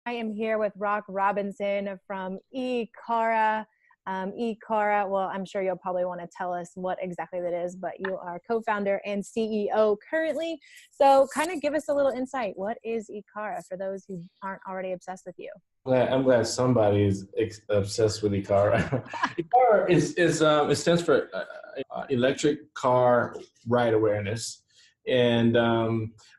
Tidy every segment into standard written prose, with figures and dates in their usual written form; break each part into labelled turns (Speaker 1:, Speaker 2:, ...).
Speaker 1: I am here with Rock Robinson from eCara. eCara, well, I'm sure you'll probably want to tell us what exactly that is, but you are co-founder and CEO currently. So kind of give us a little insight. What is eCara for those who aren't already obsessed with you?
Speaker 2: I'm glad somebody is obsessed with eCara. eCara it stands for Electric Car Ride Awareness. And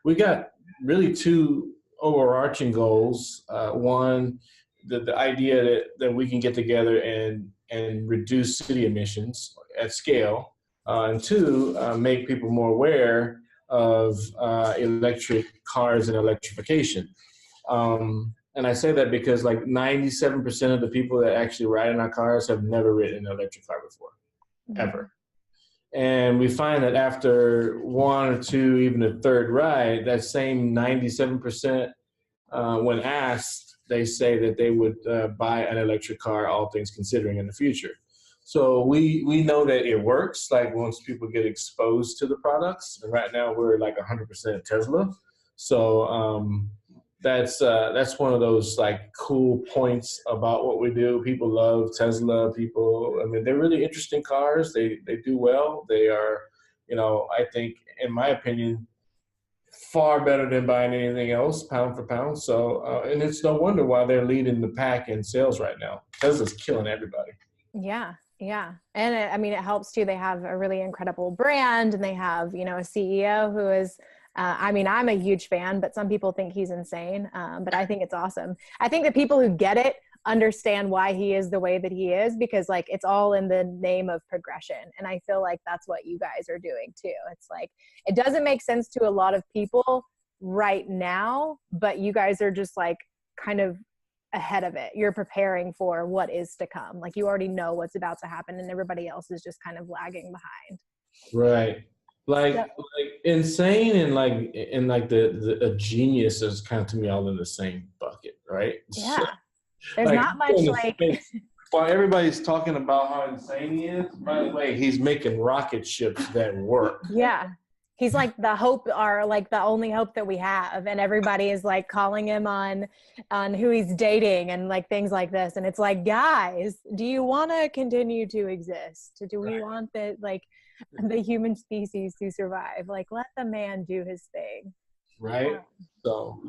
Speaker 2: we got really two overarching goals. One, the idea that we can get together and reduce city emissions at scale. And two, make people more aware of electric cars and electrification. And I say that because like 97% of the people that actually ride in our cars have never ridden an electric car before, ever. And we find that after one or two, even a third ride, that same 97%, when asked, they say that they would buy an electric car, all things considering, in the future. So we know that it works, like once people get exposed to the products. And right now we're like 100% Tesla. So that's one of those like cool points about what we do. People love Tesla. I mean, they're really interesting cars. They do well. They are, I think, in my opinion, far better than buying anything else, pound for pound. So, and it's no wonder why they're leading the pack in sales right now. Tesla's killing everybody.
Speaker 1: Yeah. Yeah. And it helps too. They have a really incredible brand, and they have, a CEO who is, I'm a huge fan, but some people think he's insane. But I think it's awesome. I think the people who get it understand why he is the way that he is, because like it's all in the name of progression. And I feel like that's what you guys are doing too. It's like, it doesn't make sense to a lot of people right now, but you guys are just like kind of ahead of it. You're preparing for what is to come. Like you already know what's about to happen, and everybody else is just kind of lagging behind.
Speaker 2: Right. Like insane and the genius is kind of, to me, all in the same bucket, right?
Speaker 1: Yeah.
Speaker 2: So,
Speaker 1: there's not much like
Speaker 2: while everybody's talking about how insane he is, by the way, he's making rocket ships that work.
Speaker 1: Yeah. He's like the hope, or like the only hope that we have. And everybody is like calling him on who he's dating and like things like this. And it's like, guys, do you want to continue to exist? Do we want the human species to survive? Like, let the man do his thing.
Speaker 2: Right. So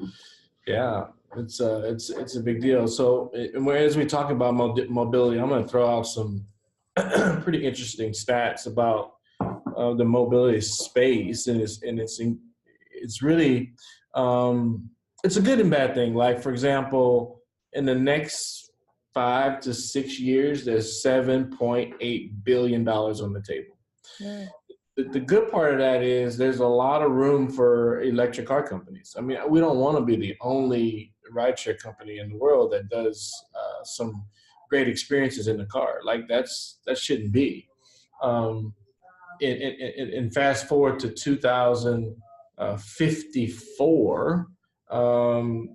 Speaker 2: yeah, it's a big deal. So as we talk about mobility, I'm going to throw out some pretty interesting stats about the mobility space, and it's really it's a good and bad thing. Like, for example, in the next 5 to 6 years, there's $7.8 billion on the table. Yeah. The good part of that is there's a lot of room for electric car companies. I mean, we don't want to be the only rideshare company in the world that does some great experiences in the car. Like that shouldn't be. And fast forward to 2054,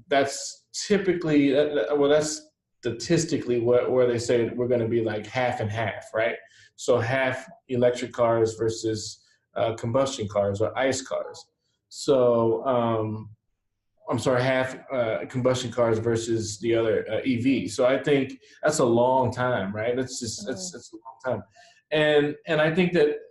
Speaker 2: that's typically, that's statistically where they say we're going to be like half and half, right? So half electric cars versus combustion cars or ICE cars. So, I'm sorry, half combustion cars versus the other EV. So I think that's a long time, right? It's a long time. And I think that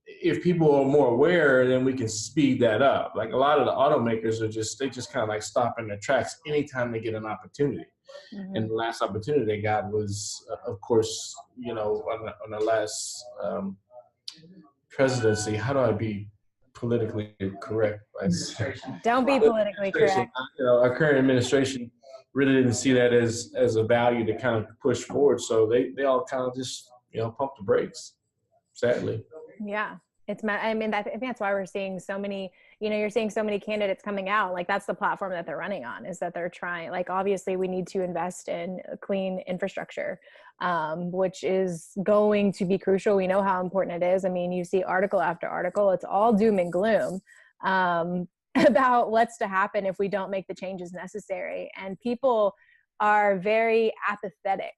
Speaker 2: if people are more aware, then we can speed that up. Like a lot of the automakers they just kind of like stop in their tracks anytime they get an opportunity. Mm-hmm. And the last opportunity they got was, of course, on the last presidency. How do I be politically correct?
Speaker 1: Don't be politically correct.
Speaker 2: Our current administration really didn't see that as a value to kind of push forward. So they all kind of just, pump the brakes, sadly.
Speaker 1: Yeah. I think that's why we're seeing so many, you're seeing so many candidates coming out. Like that's the platform that they're running on, is that they're trying, like, obviously we need to invest in clean infrastructure, which is going to be crucial. We know how important it is. I mean, you see article after article, it's all doom and gloom about what's to happen if we don't make the changes necessary. And people are very apathetic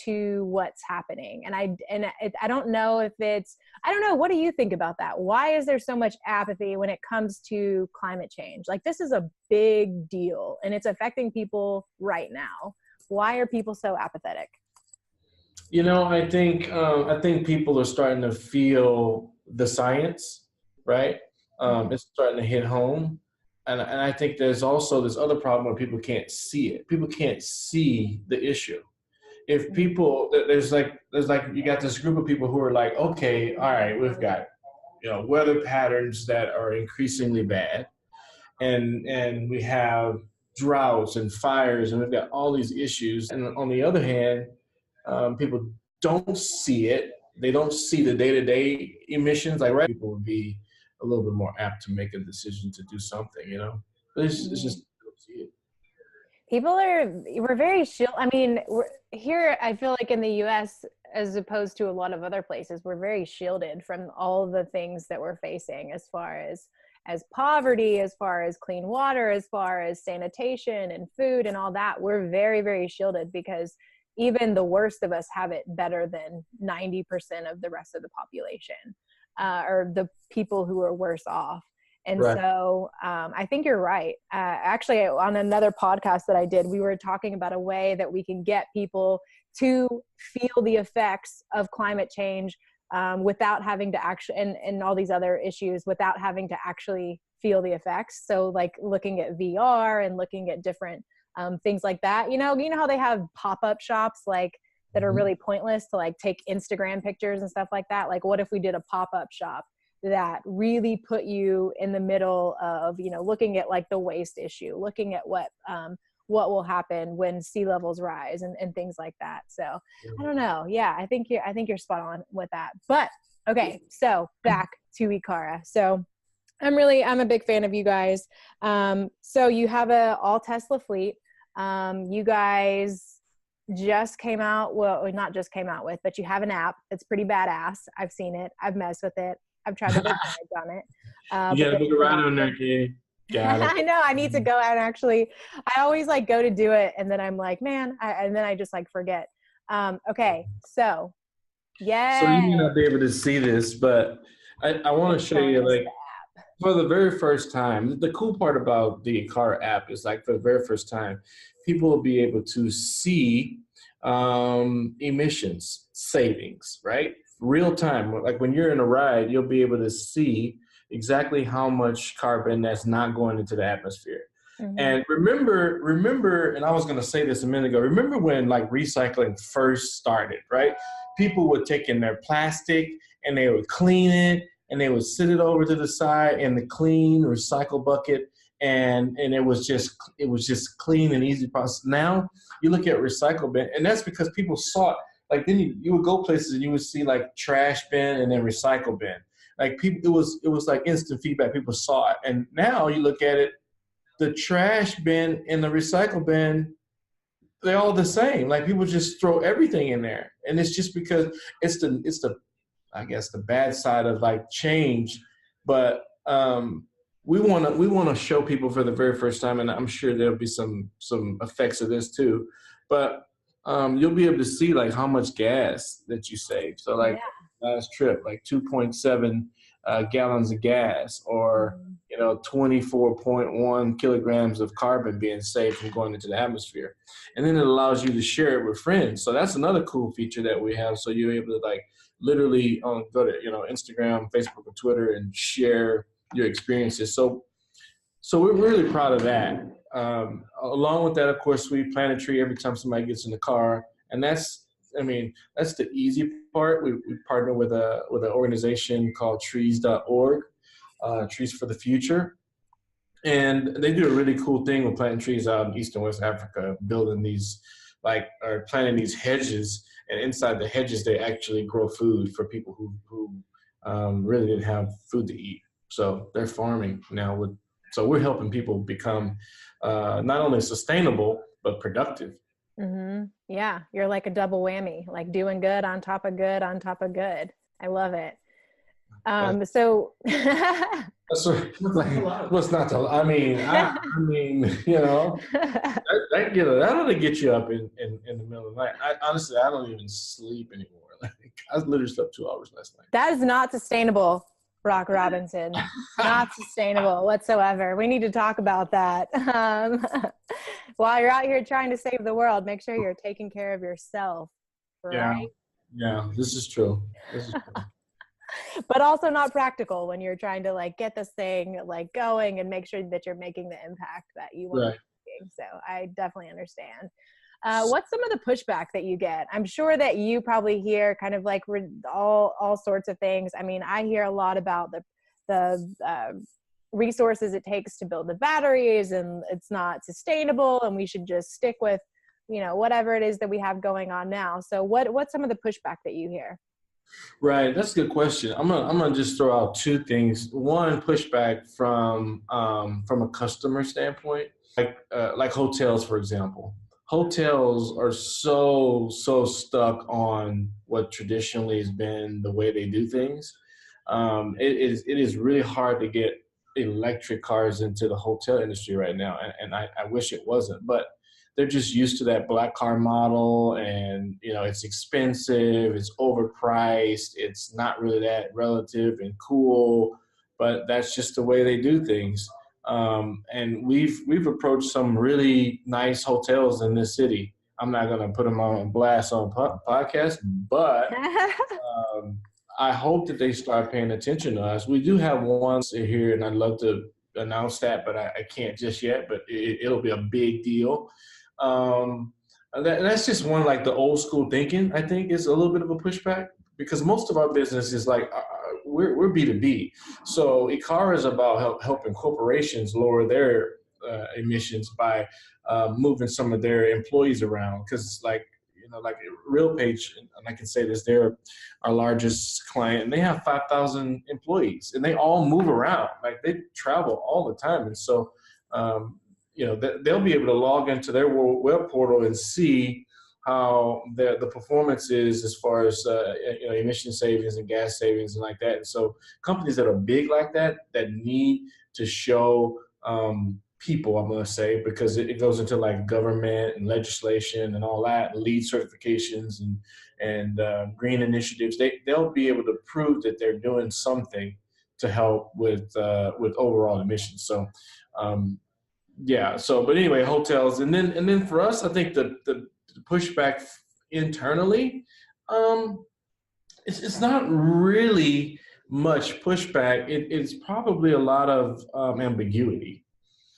Speaker 1: to what's happening. And I don't know if it's, I don't know. What do you think about that? Why is there so much apathy when it comes to climate change? Like, this is a big deal and it's affecting people right now. Why are people so apathetic?
Speaker 2: I think people are starting to feel the science, right? It's starting to hit home. And I think there's also this other problem where people can't see it. People can't see the issue. If people, there's like, you got this group of people who are like, okay, all right, we've got, weather patterns that are increasingly bad. And we have droughts and fires, and we've got all these issues. And on the other hand, people don't see it. They don't see the day-to-day emissions. Like, right, people would be a little bit more apt to make a decision to do something, But it's just, don't see it.
Speaker 1: We're very I mean, we're here, I feel like in the US, as opposed to a lot of other places, we're very shielded from all the things that we're facing as far as poverty, as far as clean water, as far as sanitation and food and all that. We're very, very shielded because even the worst of us have it better than 90% of the rest of the population, or the people who are worse off. And
Speaker 2: Right.
Speaker 1: so I think you're right. Actually, on another podcast that I did, we were talking about a way that we can get people to feel the effects of climate change without having to actually, and all these other issues, without having to actually feel the effects. So like looking at VR and looking at different things like that. You know how they have pop-up shops like that are really pointless to like take Instagram pictures and stuff like that. Like, what if we did a pop-up shop that really put you in the middle of, looking at like the waste issue, looking at what will happen when sea levels rise and things like that. So I don't know. Yeah, I think you're spot on with that. But okay, so back to Ikara. So I'm a big fan of you guys. So you have a all Tesla fleet. You guys just came out, well, not just came out with, but you have an app that's pretty badass. I've seen it. I've messed with it. I've tried to book rides on it.
Speaker 2: You gotta book a ride on there, kid.
Speaker 1: I know. I need to go and actually, I always like go to do it. And then I'm like, man, and then I just like forget. Okay. So, yeah.
Speaker 2: So you may not be able to see this, but I want to show you, like, for the very first time, the cool part about the car app is, like, for the very first time, people will be able to see emissions savings, right? Real time. Like when you're in a ride, you'll be able to see exactly how much carbon that's not going into the atmosphere. And remember, and I was going to say this a minute ago, remember when like recycling first started, right? People would take in their plastic and they would clean it and they would sit it over to the side in the clean recycle bucket. And it was just clean and easy process. Now you look at recycle bin, and that's because people saw it. Like then you would go places and you would see like trash bin and then recycle bin. Like people, it was like instant feedback. People saw it, and now you look at it, the trash bin and the recycle bin, they're all the same. Like people just throw everything in there, and it's just because it's the I guess the bad side of like change, but we want to show people for the very first time, and I'm sure there'll be some effects of this too, but you'll be able to see like how much gas that you save. So like last trip, like 2.7 gallons of gas, or 24.1 kilograms of carbon being saved from going into the atmosphere. And then it allows you to share it with friends. So that's another cool feature that we have. So you're able to like literally go to Instagram, Facebook, or Twitter and share your experiences. So we're really proud of that. Along with that, of course, we plant a tree every time somebody gets in the car, and that's the easy part. We partner with an organization called trees.org, Trees for the Future, and they do a really cool thing with planting trees out in East and West Africa, building these or planting these hedges, and inside the hedges they actually grow food for people who really didn't have food to eat. So they're farming now so we're helping people become not only sustainable, but productive.
Speaker 1: Yeah, you're like a double whammy, like doing good on top of good on top of good. I love it. So
Speaker 2: That's like, what's not to, I mean, that'll get you up in the middle of the night. Honestly, I don't even sleep anymore. Like, I literally slept 2 hours last night.
Speaker 1: that is not sustainable, Rock Robinson. Not sustainable whatsoever. We need to talk about that. While you're out here trying to save the world, make sure you're taking care of yourself, right?
Speaker 2: Yeah, this is true. This is true.
Speaker 1: But also not practical when you're trying to like get this thing like going and make sure that you're making the impact that you want.
Speaker 2: Right.
Speaker 1: So I definitely understand. What's some of the pushback that you get? I'm sure that you probably hear kind of like all sorts of things. I mean, I hear a lot about the resources it takes to build the batteries, and it's not sustainable, and we should just stick with, whatever it is that we have going on now. So what's some of the pushback that you hear?
Speaker 2: Right, that's a good question. I'm gonna just throw out two things. One, pushback from a customer standpoint, like hotels, for example. Hotels are so stuck on what traditionally has been the way they do things. It is really hard to get electric cars into the hotel industry right now, and I wish it wasn't, but they're just used to that black car model, and it's expensive, it's overpriced, it's not really that relative and cool, but that's just the way they do things. And we've approached some really nice hotels in this city. I'm not going to put them on blast on podcast, but I hope that they start paying attention to us. We do have ones here, and I'd love to announce that, but I can't just yet, but it'll be a big deal. That's just one, like the old school thinking, I think, is a little bit of a pushback, because most of our business is like, we're B2B. So Ikara is about helping corporations lower their emissions by moving some of their employees around. Because like RealPage, and I can say this, they're our largest client, and they have 5,000 employees, and they all move around. Like, they travel all the time. And so, they'll be able to log into their web portal and see how the performance is as far as emission savings and gas savings and like that. And so companies that are big like that need to show people, I'm going to say, because it goes into like government and legislation and all that, LEED certifications and green initiatives. They'll be able to prove that they're doing something to help with overall emissions. So but anyway, hotels, and then for us, I think the pushback internally, it's not really much pushback. It's probably a lot of ambiguity.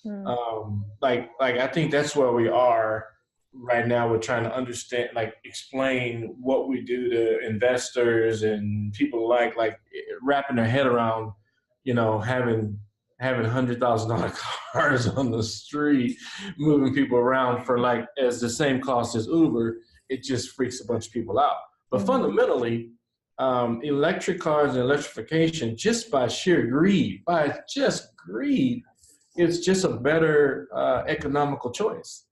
Speaker 2: I think that's where we are right now. We're trying to understand, explain what we do to investors and people, like wrapping their head around, having $100,000 cars on the street, moving people around for as the same cost as Uber. It just freaks a bunch of people out. But fundamentally, electric cars and electrification, just by sheer greed, it's just a better economical choice.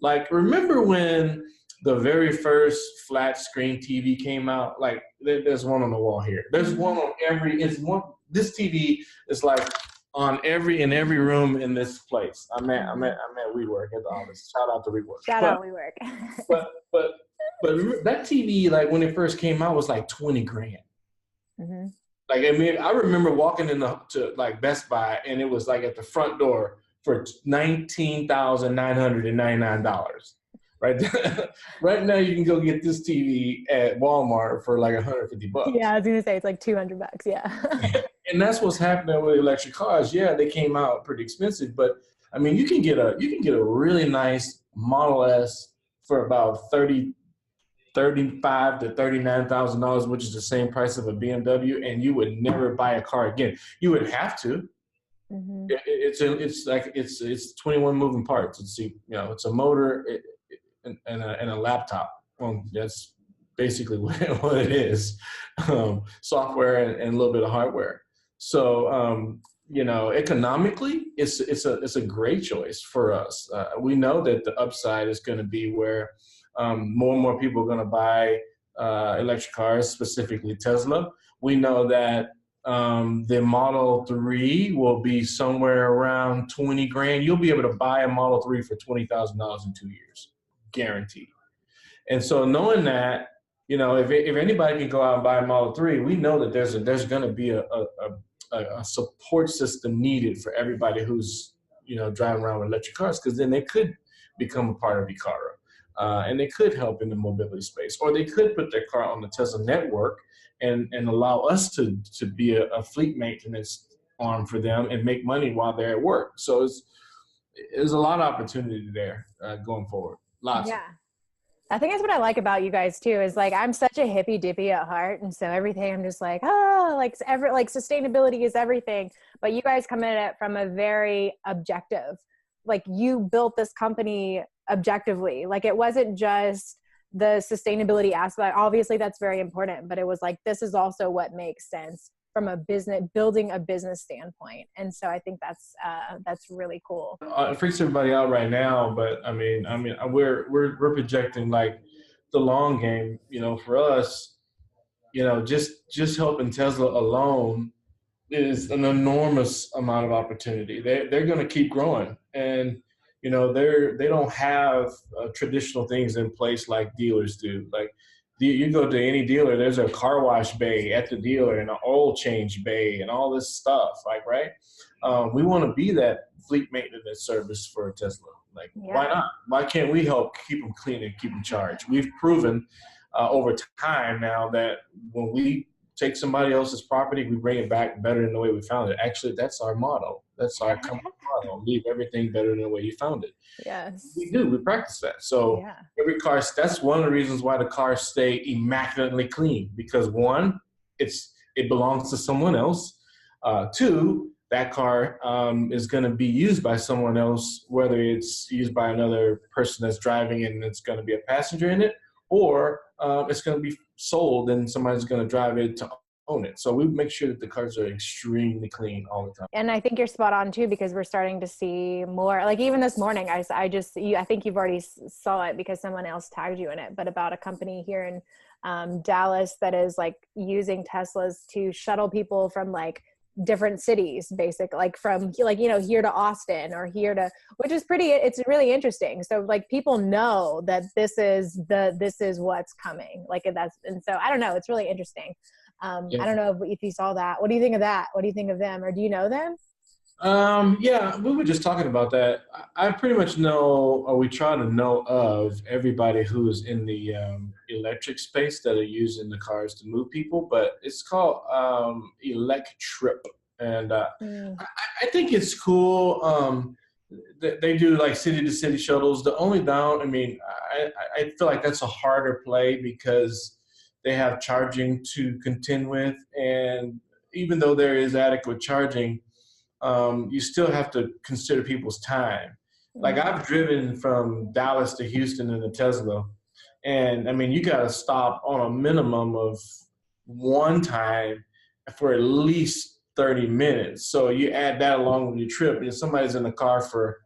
Speaker 2: Like, remember when the very first flat screen TV came out? Like, there's one on the wall here. There's one on this TV is like on in every room in this place. I'm at WeWork at the office. Shout out to WeWork.
Speaker 1: Shout out WeWork.
Speaker 2: but that TV, like, when it first came out, was like $20,000. Mm-hmm. I remember walking to Best Buy, and it was like at the front door for $19,999. Right. Right now, you can go get this TV at Walmart for like $150.
Speaker 1: Yeah, I was gonna say it's like $200. Yeah.
Speaker 2: And that's what's happening with electric cars. Yeah, they came out pretty expensive, but I mean, you can get a really nice Model S for about $35,000 to $39,000, which is the same price of a BMW, and you would never buy a car again. You would have to. Mm-hmm. It's 21 moving parts. It's a motor and a laptop. Well, that's basically what it is. Software and a little bit of hardware. So economically, it's a great choice for us. We know that the upside is going to be where more and more people are going to buy electric cars, specifically Tesla. We know that The Model 3 will be somewhere around 20 grand. You'll be able to buy a Model 3 for $20,000 in 2 years, guaranteed. And so knowing that, if anybody can go out and buy a Model 3, we know that there's going to be a support system needed for everybody who's, driving around with electric cars, because then they could become a part of Ikara. And they could help in the mobility space, or they could put their car on the Tesla network and allow us to be a fleet maintenance arm for them and make money while they're at work. So there's a lot of opportunity there going forward. Lots.
Speaker 1: Yeah. I think that's what I like about you guys too, is like, I'm such a hippy dippy at heart. And so everything I'm just like, like sustainability is everything. But you guys come at it from a very objective, like you built this company objectively. Like it wasn't just the sustainability aspect. Obviously that's very important, but it was like, this is also what makes sense from a building a business standpoint. And so I think that's really cool.
Speaker 2: It freaks everybody out right now, but I mean, we're projecting like the long game, for us, just helping Tesla alone is an enormous amount of opportunity. They're going to keep growing, and they don't have traditional things in place like dealers do. Like you go to any dealer, there's a car wash bay at the dealer and an oil change bay and all this stuff. Like, right? We want to be that fleet maintenance service for Tesla. Like, why not? Why can't we help keep them clean and keep them charged? We've proven over time now that when we take somebody else's property, we bring it back better than the way we found it. Actually, that's our motto. That's our company motto. Leave everything better than the way you found it.
Speaker 1: Yes.
Speaker 2: We do. We practice that. So every car, that's one of the reasons why the cars stay immaculately clean. Because one, it belongs to someone else. Two, that car is going to be used by someone else, whether it's used by another person that's driving and it's going to be a passenger in it, or it's going to be sold and somebody's going to drive it to own it. So we make sure that the cars are extremely clean all the time.
Speaker 1: And I think you're spot on too, because we're starting to see more, like even this morning, I think you've already saw it because someone else tagged you in it, but about a company here in Dallas that is like using Teslas to shuttle people from like different cities, basically, like from like, here to Austin or here to, which is it's really interesting. So like people know that this is what's coming. Like and so I don't know, it's really interesting. I don't know if you saw that. What do you think of that? What do you think of them? Or do you know them?
Speaker 2: Yeah, we were just talking about that. I pretty much know, or we try to know of everybody who is in the electric space that are using the cars to move people, but it's called Electrip. And I think it's cool. They do like city to city shuttles. The only I feel like that's a harder play because they have charging to contend with. And even though there is adequate charging, you still have to consider people's time. Like I've driven from Dallas to Houston in a Tesla, and you got to stop on a minimum of one time for at least 30 minutes. So you add that along with your trip, and if somebody's in the car for,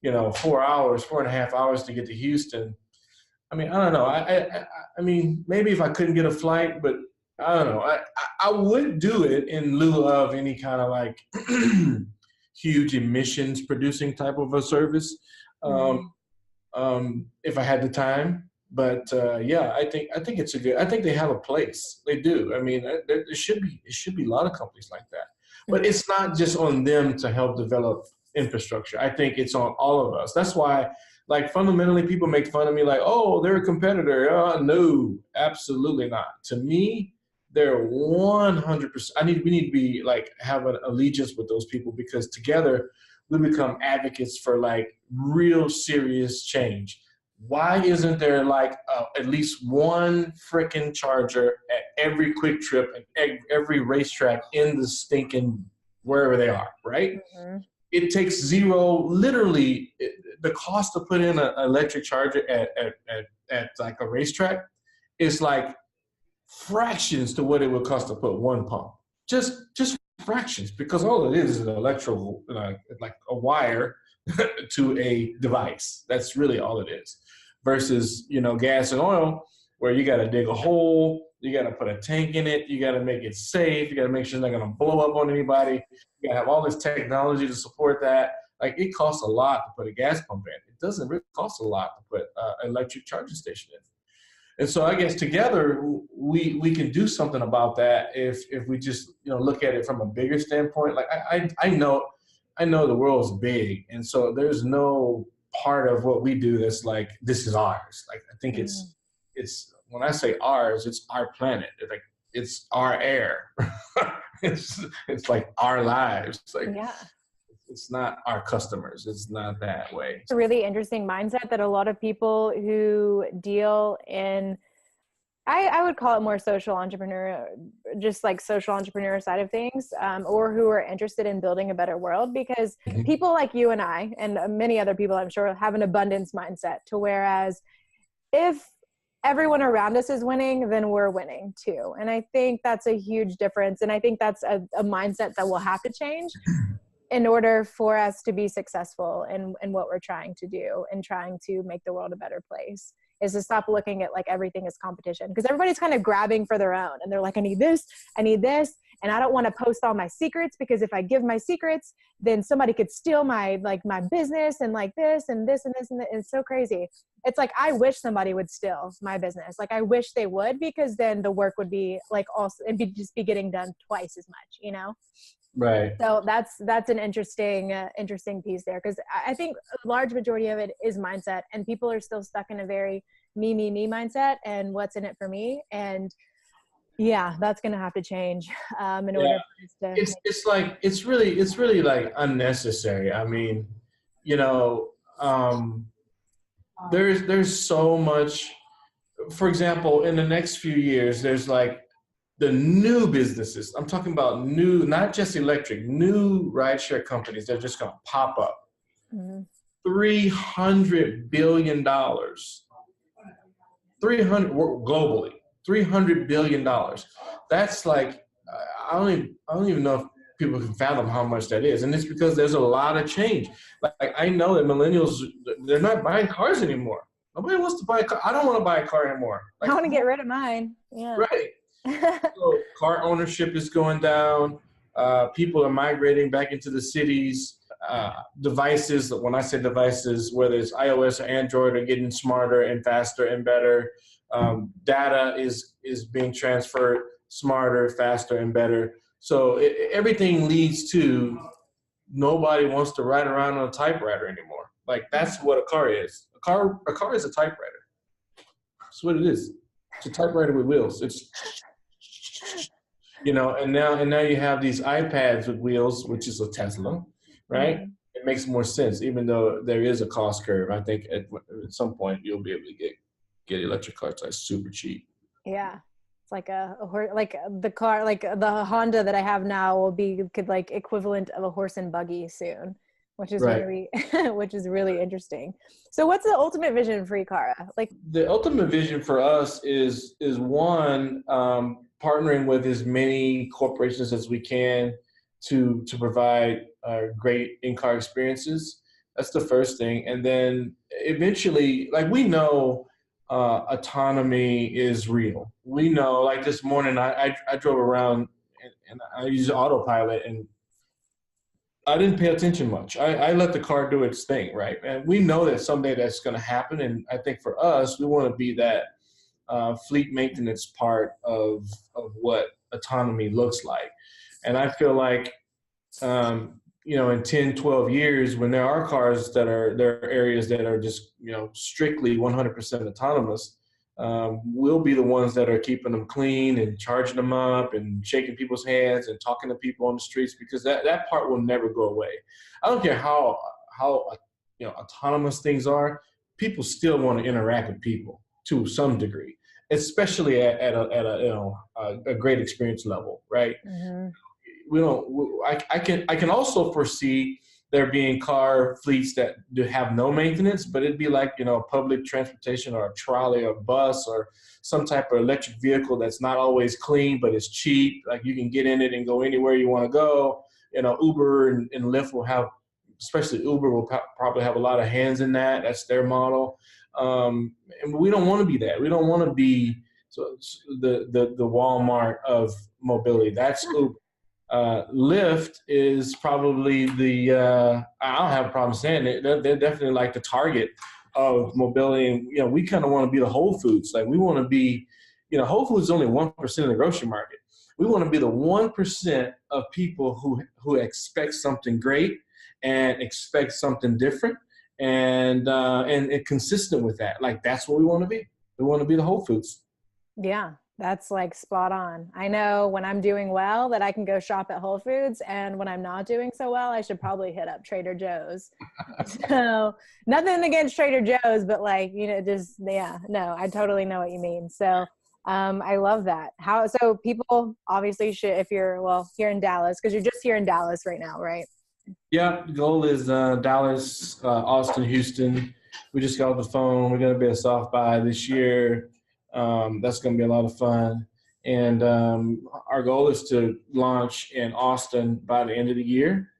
Speaker 2: 4.5 hours to get to Houston, I don't know. Maybe if I couldn't get a flight, but I don't know. I would do it in lieu of any kind of like huge emissions producing type of a service, if I had the time. But I think it's I think they have a place. They do. There should be a lot of companies like that. But it's not just on them to help develop infrastructure. I think it's on all of us. That's why, like, fundamentally, people make fun of me like, oh, they're a competitor. No, absolutely not. To me, they're 100%. We need to be like, have an allegiance with those people, because together we become advocates for like real serious change. Why isn't there like at least one freaking charger at every Quick Trip and every racetrack in the stinking wherever they are, right? It takes zero, literally, the cost to put in an electric charger at like a racetrack is like fractions to what it would cost to put one pump. Just fractions, because all it is an electrical, like a wire to a device. That's really all it is. Versus, gas and oil, where you got to dig a hole, You got to put a tank in it. You got to make it safe. You got to make sure it's not going to blow up on anybody. You got to have all this technology to support that. Like, it costs a lot to put a gas pump in. It doesn't really cost a lot to put an electric charging station in. And so I guess together we can do something about that if we just, you know, look at it from a bigger standpoint. Like, I know the world's big, and so there's no part of what we do that's like, this is ours. Like, I think it's when I say ours, it's our planet. It's like, it's our air. it's like our lives. It's like,
Speaker 1: Yeah.
Speaker 2: It's not our customers. It's not that way.
Speaker 1: It's a really interesting mindset that a lot of people who deal in, I would call it more social entrepreneur, just like social entrepreneur side of things, or who are interested in building a better world, because people like you and I, and many other people I'm sure, have an abundance mindset, to whereas if everyone around us is winning, then we're winning too. And I think that's a huge difference. And I think that's a mindset that will have to change in order for us to be successful in what we're trying to do and trying to make the world a better place, is to stop looking at like everything as competition, because everybody's kind of grabbing for their own, and they're like, I need this, and I don't want to post all my secrets, because if I give my secrets, then somebody could steal my business, and like this and this and this and this. And it's so crazy. It's like, I wish somebody would steal my business. Like, I wish they would, because then the work would be like, also, it'd be just be getting done twice as much, you know?
Speaker 2: Right.
Speaker 1: So that's an interesting piece there, because I think a large majority of it is mindset, and people are still stuck in a very me mindset and what's in it for me. And yeah, that's going to have to change in order for us to.
Speaker 2: It's really like unnecessary. I mean, you know, there's so much. For example, in the next few years, there's like the new businesses. I'm talking about new, not just electric, new rideshare companies that are just going to pop up.
Speaker 1: Mm-hmm.
Speaker 2: $300 billion. 300 globally. $300 billion. That's like, I don't even know if people can fathom how much that is. And it's because there's a lot of change. Like, I know that millennials, they're not buying cars anymore. Nobody wants to buy a car. I don't want to buy a car anymore. Like,
Speaker 1: I want to get rid of mine. Yeah.
Speaker 2: Right. So car ownership is going down. People are migrating back into the cities. Devices, when I say devices, whether it's iOS or Android, are getting smarter and faster and better. Data is being transferred smarter, faster, and better. So everything leads to nobody wants to ride around on a typewriter anymore. Like, that's what a car is. A car is a typewriter. That's what it is. It's a typewriter with wheels. It's, you know, and now you have these iPads with wheels, which is a Tesla, right? Mm-hmm. It makes more sense, even though there is a cost curve. I think at some point you'll be able to get electric cars that's super cheap.
Speaker 1: Yeah, it's like like the car, like the Honda that I have now could like equivalent of a horse and buggy soon, which is really which is really interesting. So what's the ultimate vision for Ekara? Like,
Speaker 2: the ultimate vision for us is one, partnering with as many corporations as we can to provide great in-car experiences. That's the first thing. And then eventually, like, we know autonomy is real. We know, like this morning, I drove around and I used autopilot, and I didn't pay attention much. I let the car do its thing, right? And we know that someday that's going to happen. And I think for us, we want to be that fleet maintenance part of what autonomy looks like. And I feel like, you know, in 10, 12 years, when there are cars there are areas that are just, you know, strictly 100% autonomous, we'll be the ones that are keeping them clean and charging them up and shaking people's hands and talking to people on the streets, because that part will never go away. I don't care how you know, autonomous things are, people still want to interact with people to some degree, especially at a you know, a great experience level, right? Mm-hmm. I can also foresee there being car fleets that do have no maintenance, but it'd be like, you know, public transportation or a trolley or a bus or some type of electric vehicle that's not always clean, but it's cheap. Like, you can get in it and go anywhere you want to go. You know, Uber and Lyft will have, especially Uber will probably have a lot of hands in that. That's their model. And we don't want to be that. We don't want to be So the Walmart of mobility. That's Uber. Lyft is probably I don't have a problem saying it. They're definitely like the target of mobility. And, we kind of want to be the Whole Foods. Like we want to be, Whole Foods is only 1% of the grocery market. We want to be the 1% of people who expect something great and expect something different and consistent with that. Like that's what we want to be. We want to be the Whole Foods.
Speaker 1: Yeah, that's like spot on. I know when I'm doing well that I can go shop at Whole Foods, and when I'm not doing so well, I should probably hit up Trader Joe's. So nothing against Trader Joe's, but like, no, I totally know what you mean. So I love that. So people obviously should, if you're, here in Dallas, because you're just here in Dallas right now, right?
Speaker 2: Yeah, the goal is Dallas, Austin, Houston. We just got off the phone. We're going to be at South by this year. That's going to be a lot of fun. And our goal is to launch in Austin by the end of the year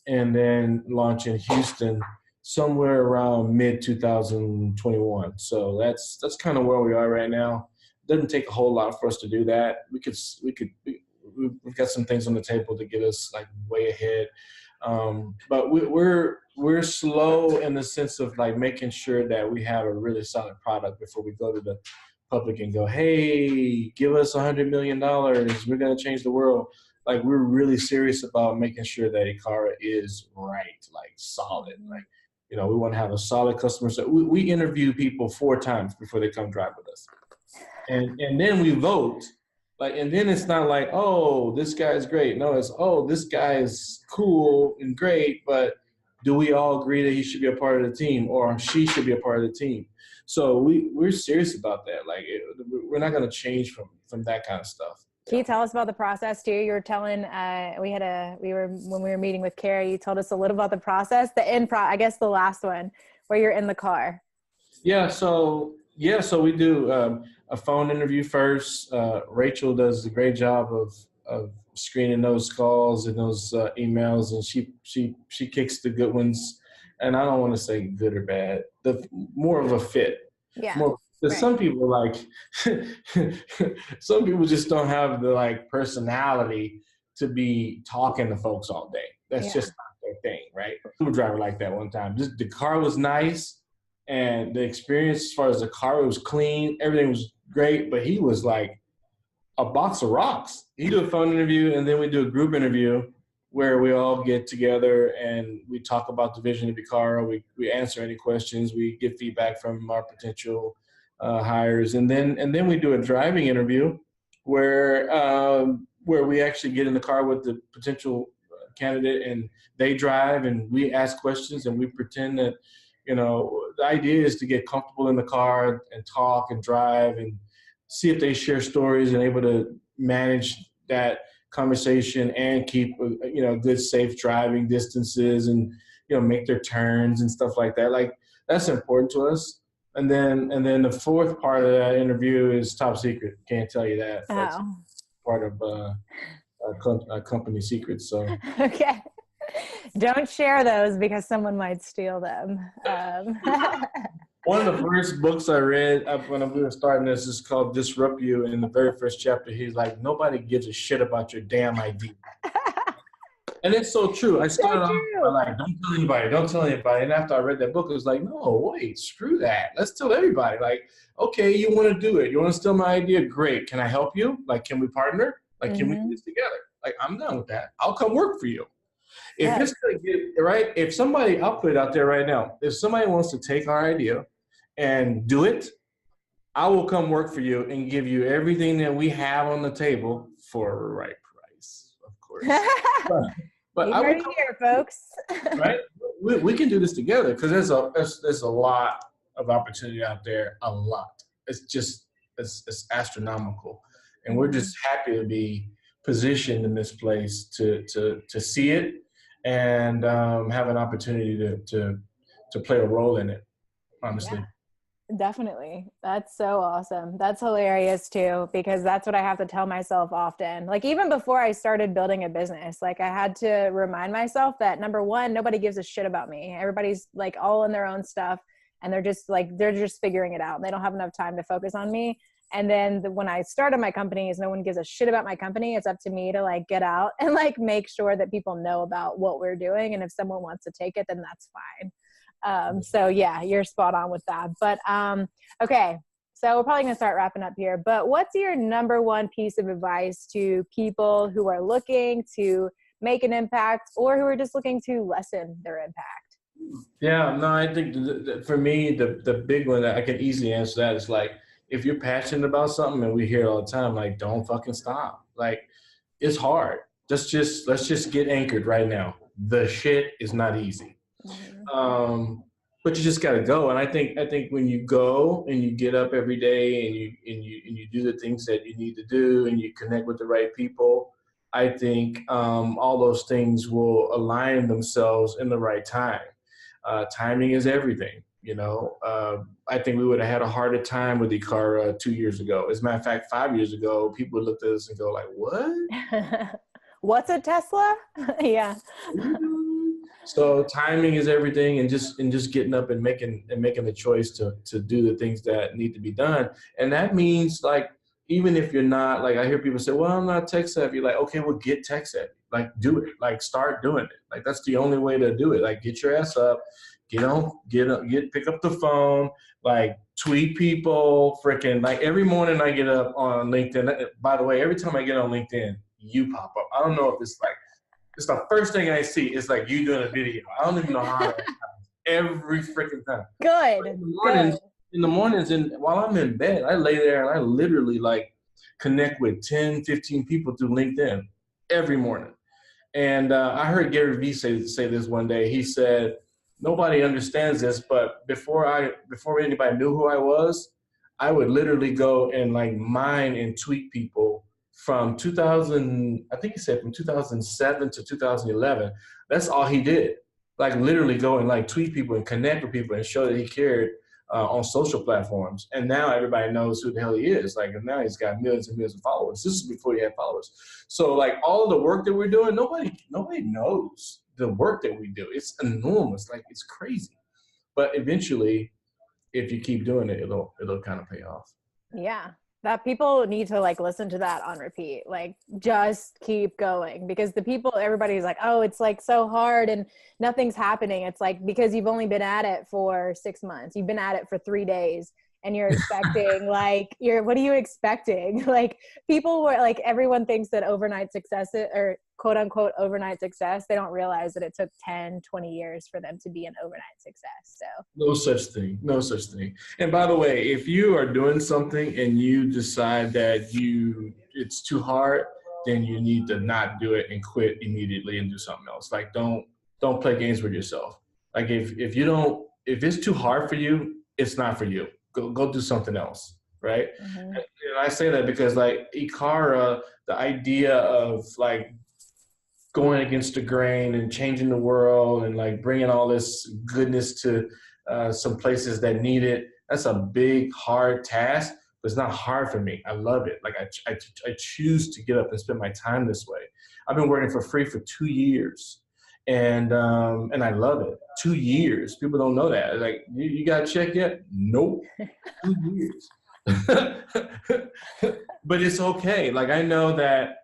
Speaker 2: and then launch in Houston somewhere around mid-2021. So that's kind of where we are right now. It doesn't take a whole lot for us to do that. We've got some things on the table to get us like way ahead. But we're slow in the sense of like making sure that we have a really solid product before we go to the public and go, hey, give us $100 million. We're going to change the world. Like we're really serious about making sure that Ekara is right, like solid. Like, we want to have a solid customer. So we interview people 4 times before they come drive with us. And then we vote. Like, and then it's not like, oh, this guy is great. No, it's, oh, this guy is cool and great, but do we all agree that he should be a part of the team or she should be a part of the team? So we're serious about that. Like, we're not going to change from that kind of stuff.
Speaker 1: Can you tell us about the process too? You were telling, when we were meeting with Carrie, you told us a little about the process, I guess the last one where you're in the car.
Speaker 2: Yeah. So we do a phone interview first. Rachel does a great job of screening those calls and those emails, and she kicks the good ones. And I don't want to say good or bad. The more of a fit.
Speaker 1: Yeah.
Speaker 2: Because some people some people just don't have the like personality to be talking to folks all day. That's just not their thing, right? Uber driver like that one time. Just the car was nice. And the experience as far as the car, it was clean. Everything was great, but he was like a box of rocks. He do a phone interview, and then we do a group interview where we all get together and we talk about the vision of Ekara. We answer any questions. We get feedback from our potential hires, and then we do a driving interview where we actually get in the car with the potential candidate, and they drive, and we ask questions, and we pretend that. The idea is to get comfortable in the car and talk and drive and see if they share stories and able to manage that conversation and keep, good safe driving distances and, make their turns and stuff like that. Like that's important to us. And then the fourth part of that interview is top secret. Can't tell you that. That's part of our company secrets. So.
Speaker 1: Okay. Don't share those because someone might steal them.
Speaker 2: One of the first books I read when we were starting this is called Disrupt You. And in the very first chapter, he's like, nobody gives a shit about your damn idea. And it's so true. I started off by like, don't tell anybody. And after I read that book, it was like, no, wait, screw that. Let's tell everybody. Like, okay, you want to do it. You want to steal my idea? Great. Can I help you? Like, can we partner? Like, can we do this together? Like, I'm done with that. I'll come work for you. If it's going to get right, if somebody, I'll put it out there right now. If somebody wants to take our idea and do it, I will come work for you and give you everything that we have on the table for the right price, of course. but
Speaker 1: you heard it here, folks.
Speaker 2: Right? We can do this together because there's a lot of opportunity out there. A lot. It's astronomical, and we're just happy to be positioned in this place to see it and have an opportunity to play a role in it, honestly.
Speaker 1: Yeah, definitely. That's so awesome. That's hilarious too, because that's what I have to tell myself often. Like even before I started building a business, like I had to remind myself that number one, nobody gives a shit about me. Everybody's like all in their own stuff and they're just figuring it out. They don't have enough time to focus on me. And then when I started my companies, no one gives a shit about my company. It's up to me to like get out and like make sure that people know about what we're doing. And if someone wants to take it, then that's fine. So yeah, you're spot on with that. But okay, so we're probably gonna start wrapping up here. But what's your number one piece of advice to people who are looking to make an impact or who are just looking to lessen their impact?
Speaker 2: Yeah, no, I think for me, the big one that I can easily answer that is like, if you're passionate about something, and we hear it all the time, like, don't fucking stop. Like, it's hard. Let's just get anchored right now. The shit is not easy. But you just gotta go. And I think when you go and you get up every day and you do the things that you need to do and you connect with the right people, I think all those things will align themselves in the right time. Timing is everything. I think we would have had a harder time with Ikara 2 years ago. As a matter of fact, 5 years ago, people would look at us and go like, what?
Speaker 1: What's a Tesla? Yeah.
Speaker 2: So timing is everything, and just getting up and making the choice to do the things that need to be done. And that means, like, even if you're not, like, I hear people say, well, I'm not tech savvy. Like, okay, well, get tech savvy. Like, do it. Like, start doing it. Like, that's the only way to do it. Like, get your ass up, pick up the phone, like, tweet people, freaking, like, every morning I get up on LinkedIn. By the way, every time I get on LinkedIn, you pop up. I don't know if it's like, it's the first thing I see. It's like you doing a video. I don't even know how that happens. Every freaking time.
Speaker 1: Good.
Speaker 2: In the mornings, and while I'm in bed, I lay there and I literally like connect with 10, 15 people through LinkedIn every morning. And I heard Gary Vee say this one day. He said, nobody understands this, but before anybody knew who I was, I would literally go and like mine and tweet people from 2000, I think he said from 2007 to 2011. That's all he did. Like literally go and like tweet people and connect with people and show that he cared on social platforms. And now everybody knows who the hell he is. Like, and now he's got millions and millions of followers. This is before he had followers. So like all of the work that we're doing, nobody knows the work that we do. It's enormous. Like, it's crazy. But eventually, if you keep doing it, it'll kind of pay off.
Speaker 1: Yeah. That people need to like listen to that on repeat, like just keep going, because everybody's like, oh, it's like so hard and nothing's happening. It's like, because you've only been at it for 6 months, you've been at it for 3 days, and you're expecting what are you expecting? Like, people were like, everyone thinks that overnight success, or quote unquote overnight success, they don't realize that it took 10, 20 years for them to be an overnight success. So
Speaker 2: no such thing. And by the way, if you are doing something and you decide that it's too hard, then you need to not do it and quit immediately and do something else. Like, don't play games with yourself. Like, if it's too hard for you, it's not for you. Go do something else, right? Mm-hmm. And I say that because like Ikara, the idea of like going against the grain and changing the world and like bringing all this goodness to some places that need it, that's a big, hard task, but it's not hard for me. I love it. Like I choose to get up and spend my time this way. I've been working for free for 2 years. And I love it. 2 years. People don't know that. Like, you got a check yet? Nope. 2 years. But it's okay. Like, I know that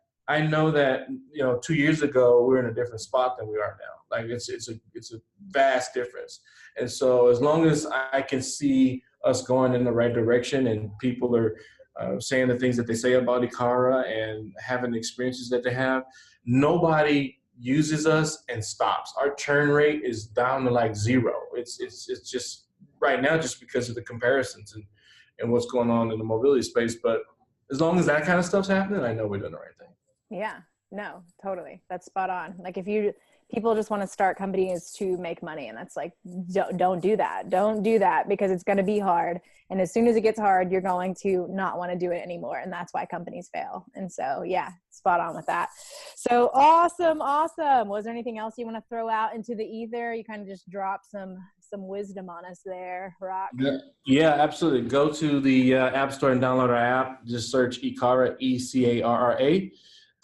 Speaker 2: 2 years ago we were in a different spot than we are now. Like, it's a vast difference. And so as long as I can see us going in the right direction and people are saying the things that they say about Ikara and having the experiences that they have, nobody uses us and stops. Our churn rate is down to like 0. It's just right now just because of the comparisons and what's going on in the mobility space. But as long as that kind of stuff's happening, I know we're doing the right thing.
Speaker 1: Yeah, no, totally. That's spot on. Like, people just want to start companies to make money, and that's like, don't do that. Don't do that, because it's going to be hard. And as soon as it gets hard, you're going to not want to do it anymore. And that's why companies fail. And so, yeah, spot on with that. So awesome. Was there anything else you want to throw out into the ether? You kind of just dropped some wisdom on us there, Rock.
Speaker 2: Yeah, absolutely. Go to the App Store and download our app. Just search Ikara, ECARRA.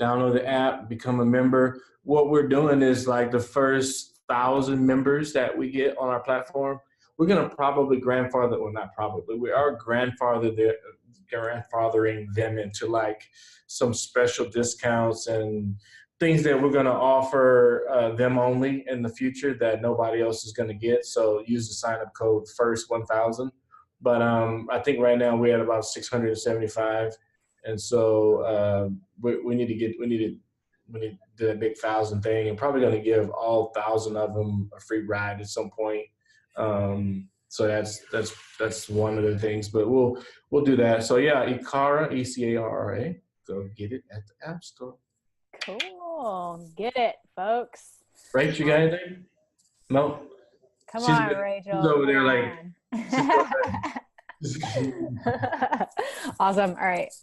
Speaker 2: Download the app, become a member. What we're doing is like the first 1,000 members that we get on our platform, we're going to probably grandfather, well, not probably, we are grandfather grandfathering them into like some special discounts and things that we're going to offer them only in the future that nobody else is going to get. So use the sign up code FIRST1000. But I think right now we're at about 675, and so we need to do that big 1,000 thing, and probably going to give all 1,000 of them a free ride at some point. So that's one of the things, but we'll do that. So yeah, Ecarra, ECARRA. Go get it at the App Store.
Speaker 1: Cool. Get it, folks.
Speaker 2: Rach, you got anything? No.
Speaker 1: Come on, Rachel.
Speaker 2: She's over
Speaker 1: Come
Speaker 2: there
Speaker 1: on.
Speaker 2: like.
Speaker 1: Awesome. All right.